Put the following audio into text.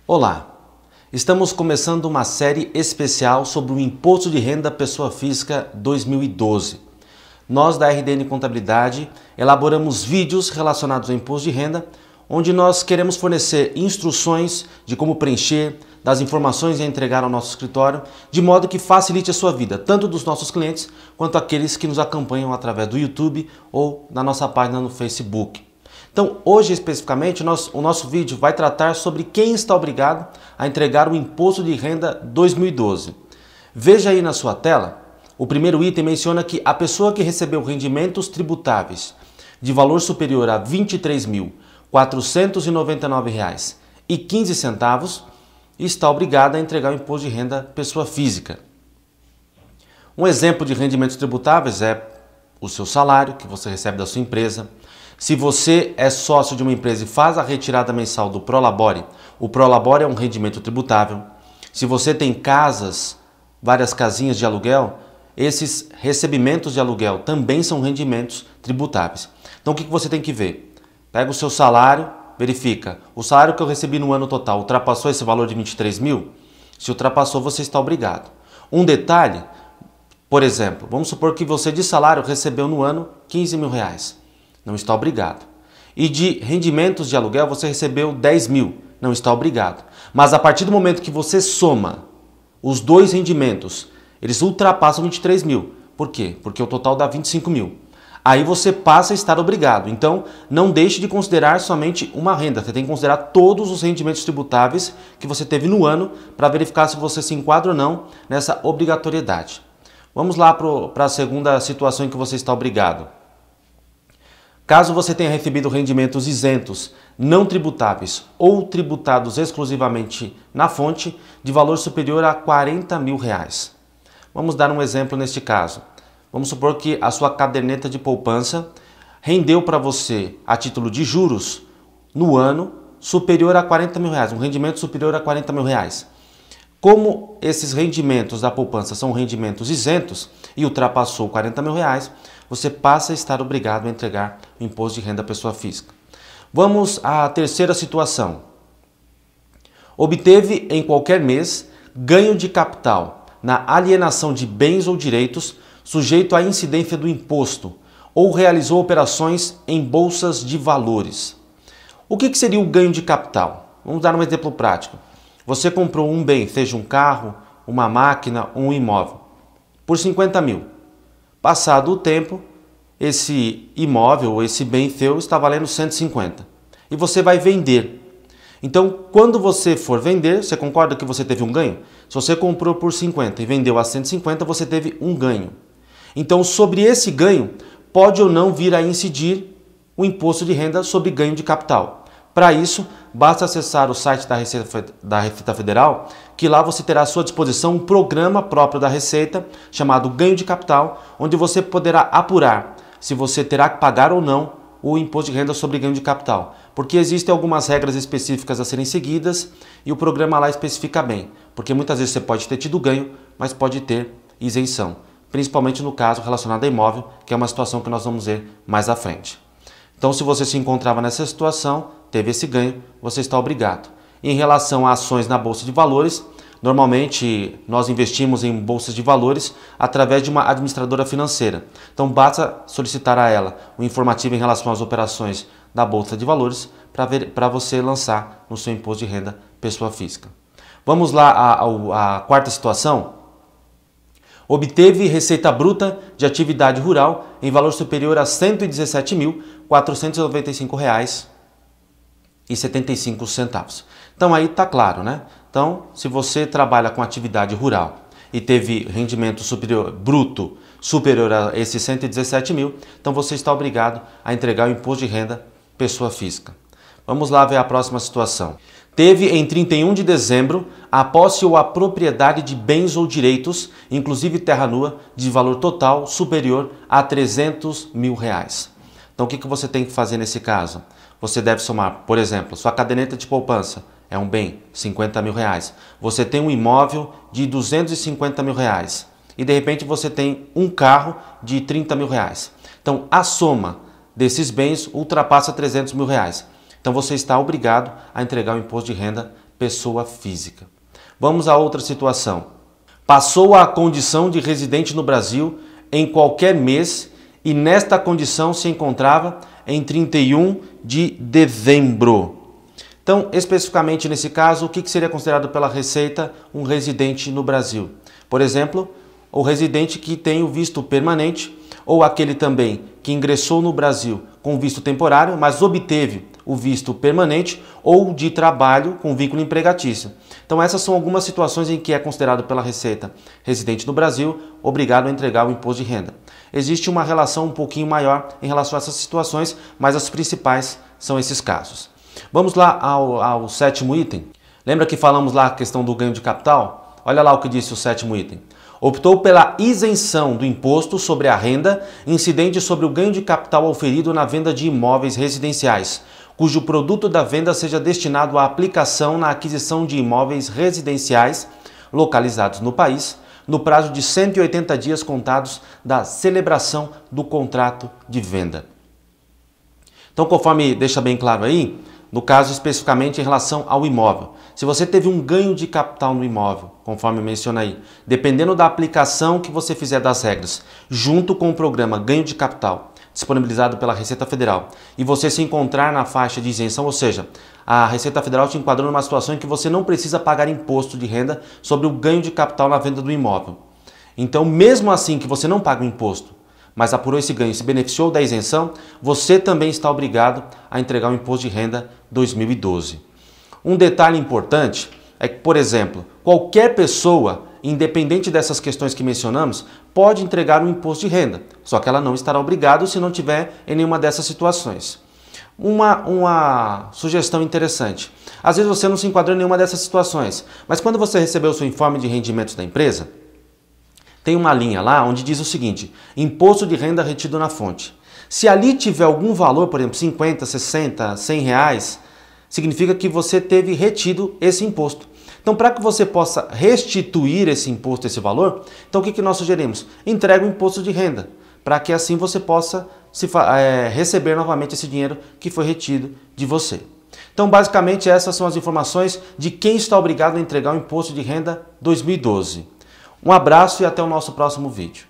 Olá, estamos começando uma série especial sobre o Imposto de Renda Pessoa Física 2012. Nós da RDN Contabilidade elaboramos vídeos relacionados ao Imposto de Renda, onde nós queremos fornecer instruções de como preencher, das informações a entregar ao nosso escritório, de modo que facilite a sua vida, tanto dos nossos clientes quanto aqueles que nos acompanham através do YouTube ou na nossa página no Facebook. Então, hoje especificamente, o nosso vídeo vai tratar sobre quem está obrigado a entregar o Imposto de Renda 2012. Veja aí na sua tela, o primeiro item menciona que a pessoa que recebeu rendimentos tributáveis de valor superior a R$ 23.499,15 está obrigada a entregar o Imposto de Renda Pessoa Física. Um exemplo de rendimentos tributáveis é o seu salário que você recebe da sua empresa. Se você é sócio de uma empresa e faz a retirada mensal do Prolabore, o Prolabore é um rendimento tributável. Se você tem casas, várias casinhas de aluguel, esses recebimentos de aluguel também são rendimentos tributáveis. Então o que você tem que ver? Pega o seu salário, verifica. O salário que eu recebi no ano total ultrapassou esse valor de 23 mil? Se ultrapassou, você está obrigado. Um detalhe, por exemplo, vamos supor que você de salário recebeu no ano 15 mil reais. Não está obrigado. E de rendimentos de aluguel você recebeu 10 mil, não está obrigado. Mas a partir do momento que você soma os dois rendimentos, eles ultrapassam 23 mil. Por quê? Porque o total dá 25 mil. Aí você passa a estar obrigado. Então, não deixe de considerar somente uma renda. Você tem que considerar todos os rendimentos tributáveis que você teve no ano para verificar se você se enquadra ou não nessa obrigatoriedade. Vamos lá para a segunda situação em que você está obrigado. Caso você tenha recebido rendimentos isentos, não tributáveis ou tributados exclusivamente na fonte, de valor superior a 40 mil reais. Vamos dar um exemplo neste caso. Vamos supor que a sua caderneta de poupança rendeu para você, a título de juros, no ano, superior a 40 mil reais, um rendimento superior a 40 mil reais. Como esses rendimentos da poupança são rendimentos isentos e ultrapassou 40 mil reais, você passa a estar obrigado a entregar o Imposto de Renda Pessoa Física. Vamos à terceira situação. Obteve em qualquer mês ganho de capital na alienação de bens ou direitos sujeito à incidência do imposto ou realizou operações em bolsas de valores. O que seria o ganho de capital? Vamos dar um exemplo prático. Você comprou um bem, seja um carro, uma máquina ou um imóvel, por 50 mil. Passado o tempo, esse imóvel ou esse bem seu está valendo 150 e você vai vender. Então, quando você for vender, você concorda que você teve um ganho? Se você comprou por 50 e vendeu a 150, você teve um ganho. Então, sobre esse ganho, pode ou não vir a incidir o imposto de renda sobre ganho de capital. Para isso, basta acessar o site da Receita Federal, que lá você terá à sua disposição um programa próprio da Receita, chamado Ganho de Capital, onde você poderá apurar se você terá que pagar ou não o imposto de renda sobre ganho de capital. Porque existem algumas regras específicas a serem seguidas e o programa lá especifica bem. Porque muitas vezes você pode ter tido ganho, mas pode ter isenção. Principalmente no caso relacionado a imóvel, que é uma situação que nós vamos ver mais à frente. Então, se você se encontrava nessa situação, teve esse ganho, você está obrigado. Em relação a ações na Bolsa de Valores, normalmente nós investimos em bolsas de valores através de uma administradora financeira. Então basta solicitar a ela um informativo em relação às operações da Bolsa de Valores para você lançar no seu imposto de renda pessoa física. Vamos lá à quarta situação. Obteve receita bruta de atividade rural em valor superior a R$ 117.495,75. Então aí está claro, né? Então, se você trabalha com atividade rural e teve rendimento bruto superior a esses 117 mil, então você está obrigado a entregar o imposto de renda pessoa física. Vamos lá ver a próxima situação. Teve em 31 de dezembro a posse ou a propriedade de bens ou direitos, inclusive terra nua, de valor total superior a 300 mil reais. Então o que você tem que fazer nesse caso? Você deve somar, por exemplo, sua caderneta de poupança é um bem, 50 mil reais. Você tem um imóvel de 250 mil reais e de repente você tem um carro de 30 mil reais. Então a soma desses bens ultrapassa 300 mil reais. Então você está obrigado a entregar o imposto de renda pessoa física. Vamos a outra situação. Passou a condição de residente no Brasil em qualquer mês e nesta condição se encontrava em 31 de dezembro. Então, especificamente nesse caso, o que seria considerado pela Receita um residente no Brasil? Por exemplo, o residente que tem o visto permanente ou aquele também que ingressou no Brasil com visto temporário, mas obteve o visto permanente ou de trabalho com vínculo empregatício. Então essas são algumas situações em que é considerado pela Receita residente no Brasil, obrigado a entregar o imposto de renda. Existe uma relação um pouquinho maior em relação a essas situações, mas as principais são esses casos. Vamos lá ao sétimo item. Lembra que falamos lá a questão do ganho de capital? Olha lá o que disse o sétimo item. Optou pela isenção do imposto sobre a renda incidente sobre o ganho de capital auferido na venda de imóveis residenciais, cujo produto da venda seja destinado à aplicação na aquisição de imóveis residenciais localizados no país, no prazo de 180 dias contados da celebração do contrato de venda. Então, conforme deixa bem claro aí, no caso especificamente em relação ao imóvel, se você teve um ganho de capital no imóvel, conforme eu mencionei, dependendo da aplicação que você fizer das regras, junto com o programa Ganho de Capital, disponibilizado pela Receita Federal, e você se encontrar na faixa de isenção, ou seja, a Receita Federal te enquadrou numa situação em que você não precisa pagar imposto de renda sobre o ganho de capital na venda do imóvel. Então, mesmo assim que você não paga o imposto, mas apurou esse ganho e se beneficiou da isenção, você também está obrigado a entregar o imposto de renda 2012. Um detalhe importante é que, por exemplo, qualquer pessoa, independente dessas questões que mencionamos, pode entregar um imposto de renda, só que ela não estará obrigada se não tiver em nenhuma dessas situações. Uma sugestão interessante. Às vezes você não se enquadrou em nenhuma dessas situações, mas quando você recebeu o seu informe de rendimentos da empresa, tem uma linha lá onde diz o seguinte: imposto de renda retido na fonte. Se ali tiver algum valor, por exemplo, 50, 60, 100 reais, significa que você teve retido esse imposto. Então, para que você possa restituir esse imposto, esse valor, então o que nós sugerimos? Entrega o imposto de renda, para que assim você possa receber novamente esse dinheiro que foi retido de você. Então, basicamente, essas são as informações de quem está obrigado a entregar o imposto de renda 2012. Um abraço e até o nosso próximo vídeo.